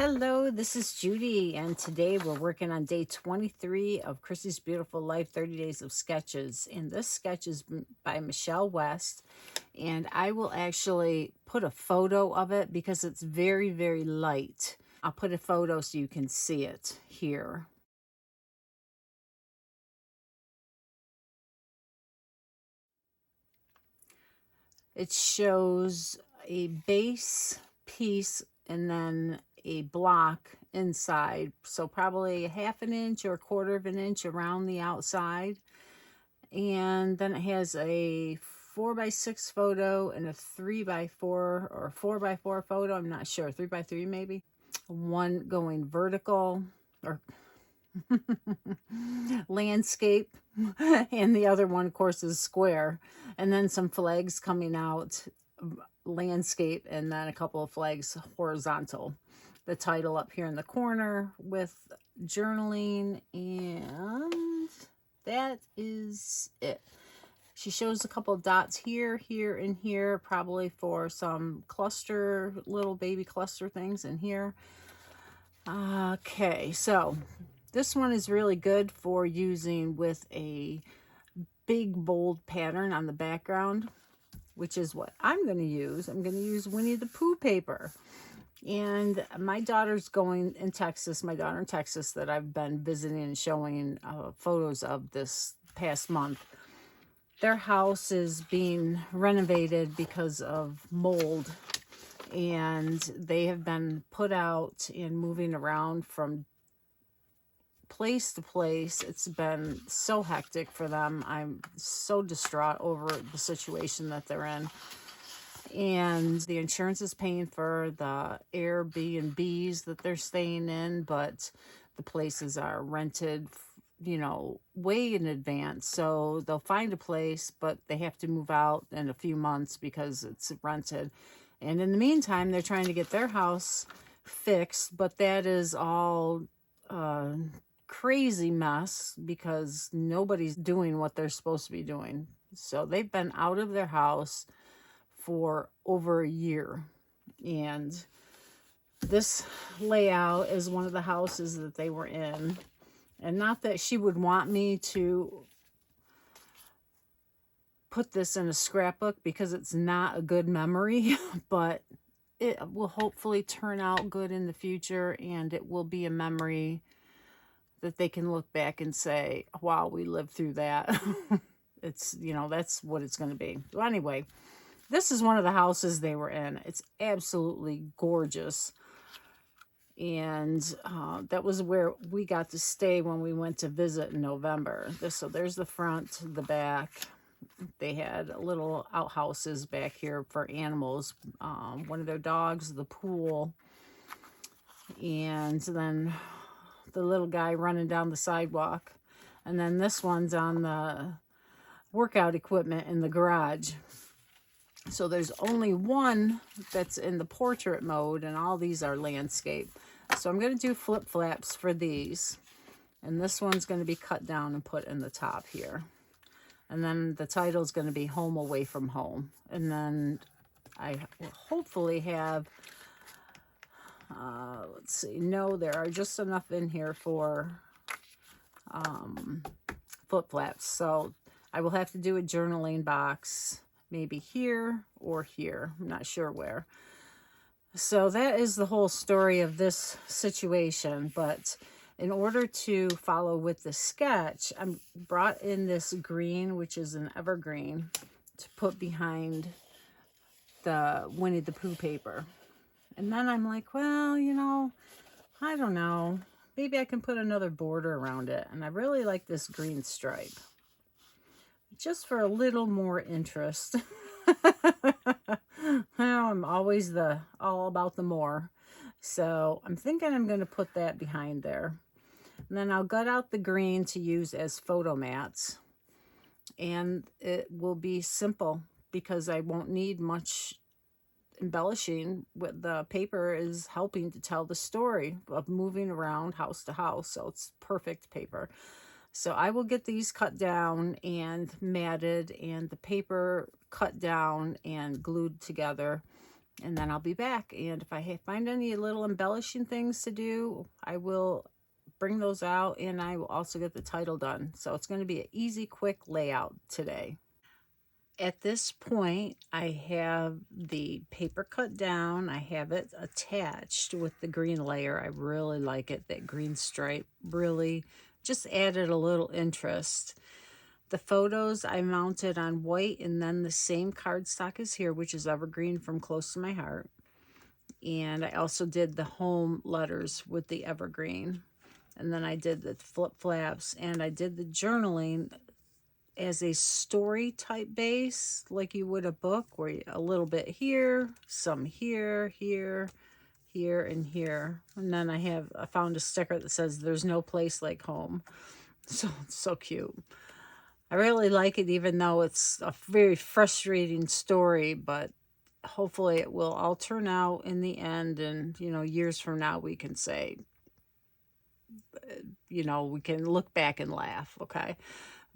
Hello, this is Judy, and today we're working on day 23 of Chrissy's Beautiful Life 30 Days of Sketches. And this sketch is by Michelle West, and I will actually put a photo of it because it's very, very light. I'll put a photo so you can see it here. It shows a base piece and then a block inside, so probably a half an inch or a quarter of an inch around the outside. And then it has a 4x6 photo and a 3x4 or 4x4 photo. I'm not sure, 3x3 maybe. One going vertical or landscape, and the other one, of course, is square. And then some flags coming out, landscape, and then a couple of flags horizontal. The title up here in the corner with journaling, and that is it. She shows a couple of dots here, here, and here, probably for some cluster, little baby cluster things in here. Okay, so this one is really good for using with a big bold pattern on the background, which is what I'm going to use. I'm going to use Winnie the Pooh paper. And my daughter's going in Texas, my daughter in Texas that I've been visiting and showing photos of this past month. Their house is being renovated because of mold, and they have been put out and moving around from place to place. It's been so hectic for them. I'm so distraught over the situation that they're in. And the insurance is paying for the Airbnbs that they're staying in, but the places are rented, you know, way in advance. So they'll find a place, but they have to move out in a few months because it's rented. And in the meantime, they're trying to get their house fixed, but that is all crazy mess because nobody's doing what they're supposed to be doing. So they've been out of their house for over a year, and this layout is one of the houses that they were in. And not that she would want me to put this in a scrapbook because it's not a good memory, but it will hopefully turn out good in the future, and it will be a memory that they can look back and say, wow, we lived through that. It's, you know, that's what it's going to be. So anyway, this is one of the houses they were in. It's absolutely gorgeous. And that was where we got to stay when we went to visit in November. So there's the front, the back. They had little outhouses back here for animals. One of their dogs, the pool. And then the little guy running down the sidewalk. And then this one's on the workout equipment in the garage. So there's only one that's in the portrait mode, and all these are landscape. So I'm going to do flip flaps for these. And this one's going to be cut down and put in the top here. And then the title is going to be Home Away from Home. And then I will hopefully have, let's see, no, there are just enough in here for flip flaps. So I will have to do a journaling box, maybe here or here. I'm not sure where. So that is the whole story of this situation. But in order to follow with the sketch, I brought in this green, which is an evergreen, to put behind the Winnie the Pooh paper. And then I'm like, well, you know, I don't know. Maybe I can put another border around it. And I really like this green stripe, just for a little more interest. Well, I'm always all about the more. So I'm thinking I'm going to put that behind there. And then I'll gut out the green to use as photo mats. And it will be simple because I won't need much embellishing. With the paper is helping to tell the story of moving around house to house. So it's perfect paper. So I will get these cut down and matted, and the paper cut down and glued together. and then I'll be back. And if I find any little embellishing things to do, I will bring those out, and I will also get the title done. So it's going to be an easy, quick layout today. At this point, I have the paper cut down. I have it attached with the green layer. I really like it. That green stripe really just added a little interest. The photos I mounted on white, and then the same cardstock as here, which is evergreen from Close to My Heart. And I also did the home letters with the evergreen. And then I did the flip flaps, and I did the journaling as a story type base, like you would a book, where you, a little bit here, some here, here, here, and here. And then I found a sticker that says there's no place like home. So it's so cute. I really like it, even though it's a very frustrating story, but hopefully it will all turn out in the end. And, you know, years from now, we can say, you know, we can look back and laugh, okay?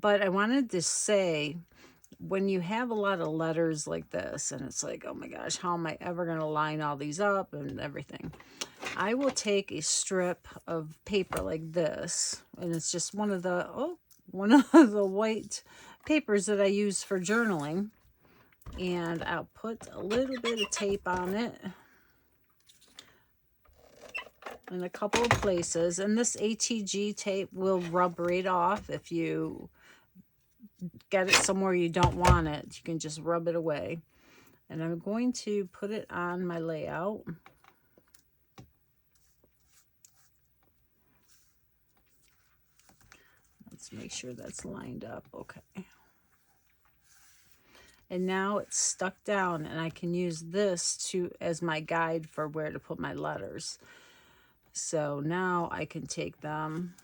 But I wanted to say, when you have a lot of letters like this, and it's like, oh my gosh, how am I ever going to line all these up and everything? I will take a strip of paper like this, and it's just one of the white papers that I use for journaling, and I'll put a little bit of tape on it in a couple of places, and this ATG tape will rub right off. If you get it somewhere you don't want it, you can just rub it away. And I'm going to put it on my layout. Let's make sure that's lined up. Okay. And now it's stuck down, and I can use this as my guide for where to put my letters. So now I can take them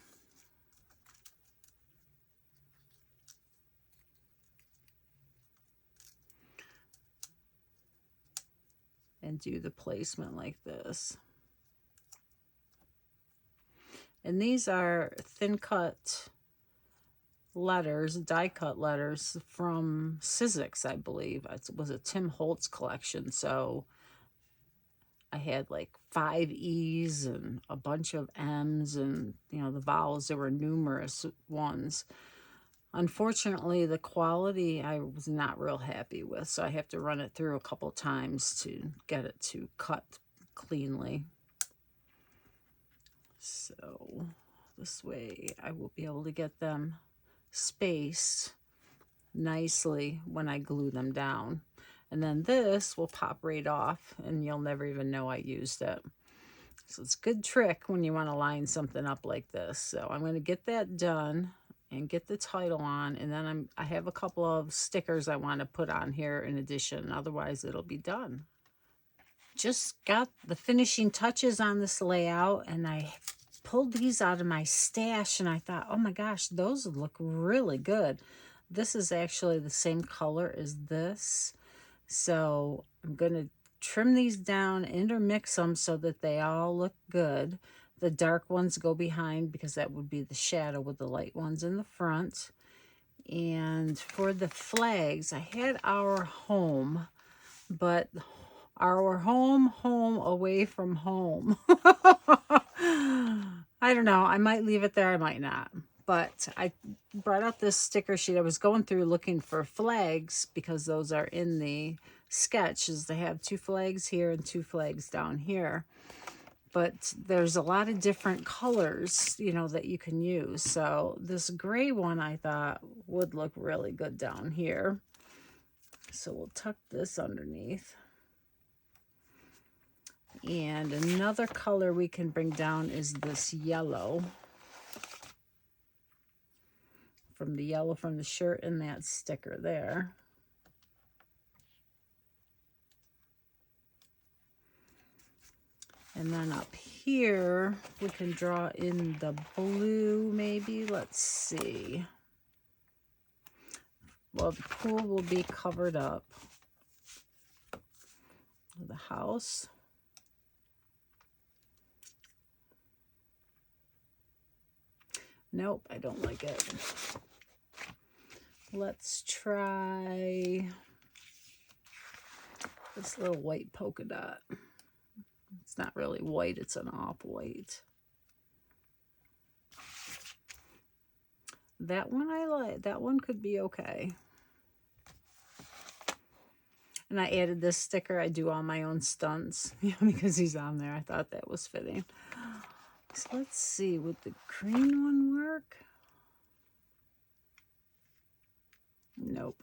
and do the placement like this. And these are thin cut letters, die cut letters from Sizzix, I believe. It was a Tim Holtz collection, so I had like 5 E's and a bunch of M's, and you know, the vowels, there were numerous ones. Unfortunately, the quality I was not real happy with, so I have to run it through a couple times to get it to cut cleanly. So this way I will be able to get them spaced nicely when I glue them down. And then this will pop right off, and you'll never even know I used it. So it's a good trick when you want to line something up like this. So I'm going to get that done and get the title on, and then I have a couple of stickers I want to put on here in addition. Otherwise, it'll be done. Just got the finishing touches on this layout, and I pulled these out of my stash, and I thought, oh my gosh, those look really good. This is actually the same color as this. So I'm going to trim these down, intermix them so that they all look good. The dark ones go behind because that would be the shadow, with the light ones in the front. And for the flags, I had our home, but our home away from home. I don't know. I might leave it there. I might not. But I brought out this sticker sheet. I was going through looking for flags because those are in the sketches. They have 2 flags here and 2 flags down here. But there's a lot of different colors, you know, that you can use. So this gray one I thought would look really good down here. So we'll tuck this underneath. And another color we can bring down is this yellow. From the yellow from the shirt and that sticker there. And then up here, we can draw in the blue maybe. Let's see. Well, the pool will be covered up. The house. Nope, I don't like it. Let's try this little white polka dot. It's not really white, it's an off-white. That one I like. That one could be okay. And I added this sticker. I do all my own stunts because he's on there. I thought that was fitting. So let's see, would the green one work? Nope.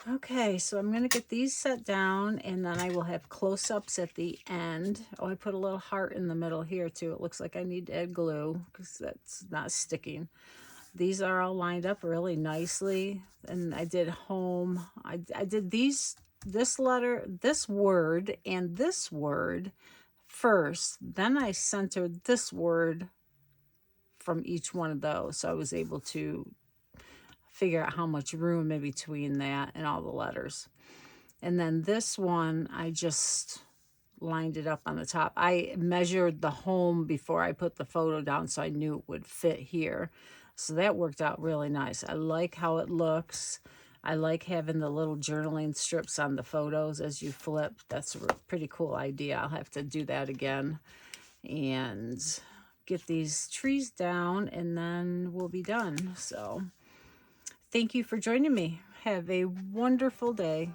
Okay, so I'm going to get these set down, and then I will have close-ups at the end. Oh, I put a little heart in the middle here, too. It looks like I need to add glue because that's not sticking. These are all lined up really nicely, and I did home. I did this letter, this word, and this word first. Then I centered this word from each one of those, so I was able to figure out how much room in between that and all the letters. And then this one, I just lined it up on the top. I measured the home before I put the photo down, so I knew it would fit here. So that worked out really nice. I like how it looks. I like having the little journaling strips on the photos as you flip. That's a pretty cool idea. I'll have to do that again and get these trees down, and then we'll be done. So thank you for joining me. Have a wonderful day.